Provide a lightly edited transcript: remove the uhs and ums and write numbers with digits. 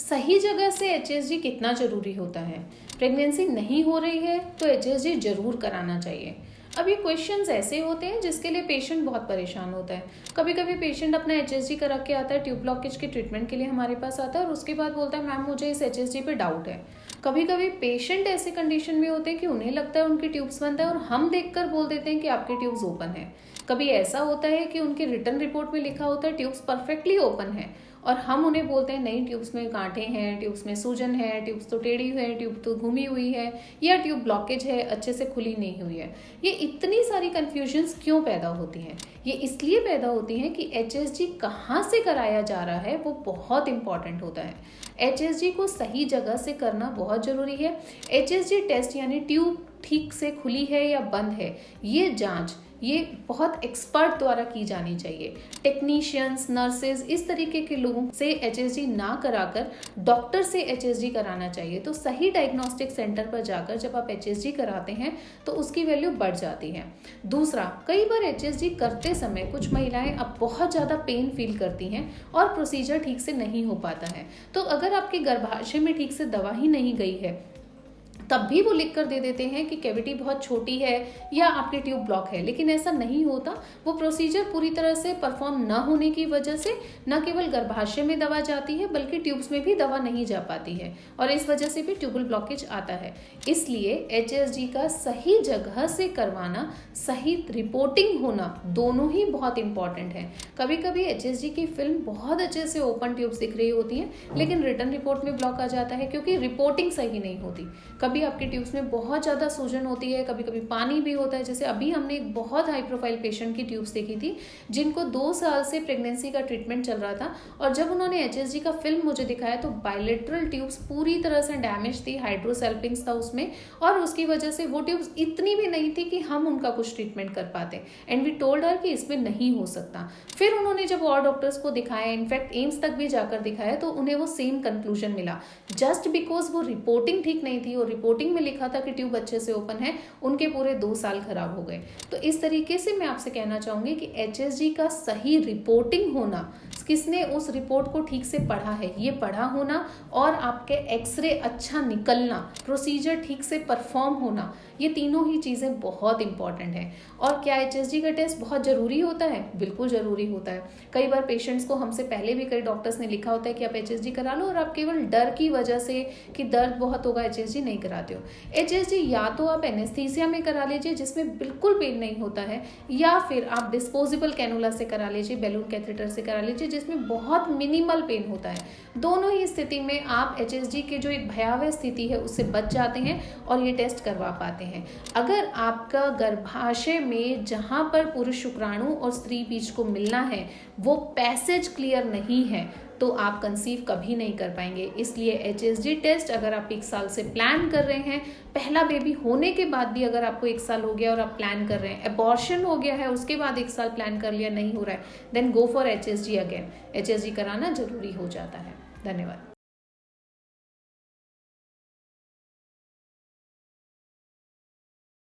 सही जगह से एचएसजी कितना जरूरी होता है? प्रेगनेंसी नहीं हो रही है तो एचएसजी जरूर कराना चाहिए। अब ये क्वेश्चंस ऐसे होते हैं जिसके लिए पेशेंट बहुत परेशान होता है। कभी कभी पेशेंट अपना एचएसजी करा के आता है, ट्यूब ब्लॉकेज के ट्रीटमेंट के लिए हमारे पास आता है और उसके बाद बोलता है मैम मुझे इस एचएसजी पे डाउट है। कभी कभी पेशेंट ऐसे कंडीशन में होते हैं कि उन्हें लगता है उनकी ट्यूब्स बंद है और हम देखकर बोल देते हैं कि आपकी ट्यूब्स ओपन है। कभी ऐसा होता है कि उनके रिटर्न रिपोर्ट में लिखा होता है ट्यूब्स परफेक्टली ओपन है और हम उन्हें बोलते हैं नहीं, ट्यूब्स में गांठें हैं, ट्यूब्स में सूजन है, ट्यूब्स तो टेढ़ी है, ट्यूब तो घूमी हुई है या ट्यूब ब्लॉकेज है, अच्छे से खुली नहीं हुई है। ये इतनी सारी कंफ्यूजन्स क्यों पैदा होती हैं? ये इसलिए पैदा होती हैं कि एचएसजी कहाँ से कराया जा रहा है वो बहुत इंपॉर्टेंट होता है। एचएसजी को सही जगह से करना बहुत जरूरी है। एचएसजी टेस्ट यानी ट्यूब ठीक से खुली है या बंद है, ये जांच ये बहुत एक्सपर्ट द्वारा की जानी चाहिए। टेक्नीशियंस, नर्सेज, इस तरीके के लोगों से एचएसजी ना कराकर डॉक्टर से एचएसजी कराना चाहिए। तो सही डायग्नोस्टिक सेंटर पर जाकर जब आप एचएसजी कराते हैं तो उसकी वैल्यू बढ़ जाती है। दूसरा, कई बार एचएसजी करते समय कुछ महिलाएं अब बहुत ज़्यादा पेन फील करती हैं और प्रोसीजर ठीक से नहीं हो पाता है। तो अगर आपके गर्भाशय में ठीक से दवा ही नहीं गई है तब भी वो लिख कर दे देते हैं कि कैविटी बहुत छोटी है या आपकी ट्यूब ब्लॉक है, लेकिन ऐसा नहीं होता। वो प्रोसीजर पूरी तरह से परफॉर्म न होने की वजह से न केवल गर्भाशय में दवा जाती है बल्कि ट्यूब्स में भी दवा नहीं जा पाती है और इस वजह से भी ट्यूबल ब्लॉकेज आता है। इसलिए एचएसजी का सही जगह से करवाना, सही रिपोर्टिंग होना, दोनों ही बहुत इंपॉर्टेंट है। कभी कभी एचएसजी की फिल्म बहुत अच्छे से ओपन ट्यूब्स दिख रही होती है लेकिन रिटर्न रिपोर्ट में ब्लॉक आ जाता है क्योंकि रिपोर्टिंग सही नहीं होती। कभी आपकी ट्यूब्स में बहुत ज़्यादा सूजन होती है, कभी कभी पानी भी होता है। जैसे अभी हमने एक बहुत हाई प्रोफाइल पेशेंट की ट्यूब्स देखी थी जिनको 2 साल से प्रेगनेंसी का ट्रीटमेंट चल रहा था और जब उन्होंने एचएसजी का फिल्म मुझे दिखाया तो बायलेटरल ट्यूब्स पूरी तरह से डैमेज थी, हाइड्रोसेल्पिंग्स था उसमें और उसकी वजह से वो ट्यूब्स इतनी भी नहीं थी कि हम उनका कुछ ट्रीटमेंट कर पाते। एंड वी टोल्ड हर कि इसमें नहीं हो सकता। फिर उन्होंने जब और डॉक्टर्स को दिखाया, इनफैक्ट एम्स तक भी जाकर दिखाया, तो उन्हें वो सेम कंक्लूजन मिला। जस्ट बिकॉज वो रिपोर्टिंग ठीक नहीं थी और रिपोर्टिंग में लिखा था कि ट्यूब अच्छे से ओपन है, उनके पूरे 2 साल खराब हो गए। तो इस तरीके से मैं आपसे कहना चाहूंगी कि एचएसजी का सही रिपोर्टिंग होना, किसने उस रिपोर्ट को ठीक से पढ़ा है, ये पढ़ा होना और आपके एक्सरे अच्छा निकलना, प्रोसीजर ठीक से परफॉर्म होना, ये तीनों ही चीज़ें बहुत इंपॉर्टेंट हैं। और क्या एचएसजी का टेस्ट बहुत ज़रूरी होता है? बिल्कुल ज़रूरी होता है। कई बार पेशेंट्स को हमसे पहले भी कई डॉक्टर्स ने लिखा होता है कि आप एचएसजी करा लो और आप केवल डर की वजह से कि दर्द बहुत होगा एचएसजी नहीं कराते हो। एचएसजी या तो आप एनेस्थीसिया में करा लीजिए जिसमें बिल्कुल पेन नहीं होता है, या फिर आप डिस्पोजेबल कैनुला से करा लीजिए, बैलून कैथेटर से करा लीजिए जिसमें बहुत मिनिमल पेन होता है। दोनों ही स्थिति में आप एचएसजी के जो एक भयावह स्थिति है उससे बच जाते हैं और ये टेस्ट करवा पाते हैं। अगर आपका गर्भाशय में जहां पर पुरुष शुक्राणु और स्त्री बीज को मिलना है वो पैसेज क्लियर नहीं है तो आप कंसीव कभी नहीं कर पाएंगे। इसलिए एचएसजी टेस्ट अगर आप 1 साल से प्लान कर रहे हैं, पहला बेबी होने के बाद भी अगर आपको 1 साल हो गया और आप प्लान कर रहे हैं, एबॉर्शन हो गया है उसके बाद 1 साल प्लान कर लिया नहीं हो रहा है, then go for HSG again. HSG कराना जरूरी हो जाता है। धन्यवाद।